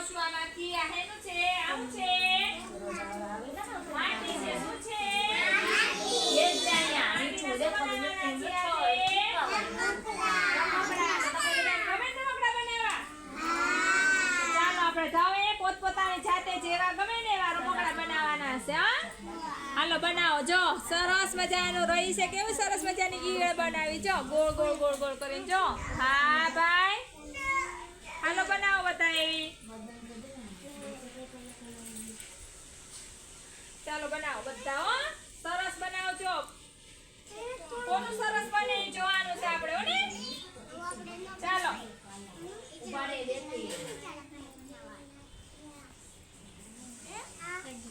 બતાવશું આમાંથી આ હેનું છે આવું છે માટી છે શું છે એ જ અહીંયા મીઠું દેખો મીઠું પોતપોતાની જાતે જેવા ગમે ને એવા રમકડા બનાવવાના છે હા હાલો બનાવો જો સરસ મજાનું રહી છે કેવું સરસ મજાની ઈયળ બનાવી જો ગોળ ગોળ ગોળ ગોળ કરીને જો હા ભાઈ હાલો બનાવો બધા એવી ચાલો બનાવો બધા હો સરસ બનાવજો કોનું સરસ બને ઈ જોવાનું છે આપણે હો ને ચાલો ઉભારે દેતી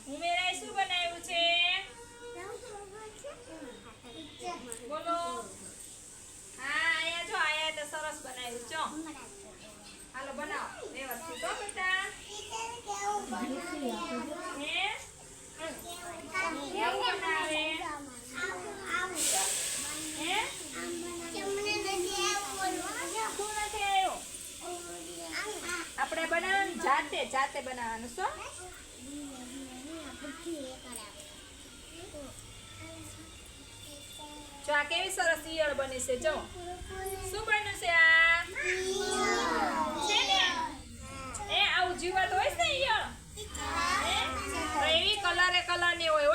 ઉમેરાય શું બનાવ્યું છે બોલો હા આયા જો આયા તો સરસ બનાવ્યું છો હાલો બનાવો વ્યવસ્થિત હો બેટા હે કેવું બનાવે હે શું નથી આવ્યું આપણે બનાવવાનું જાતે બનાવવાનું શું જો આ કેવી સરસ ઈયળ બની છે જો શું બન્યું છે આ છે ને એ આવું જીવત હોય છે ઈયળ હે તો એવી કલર ની હોય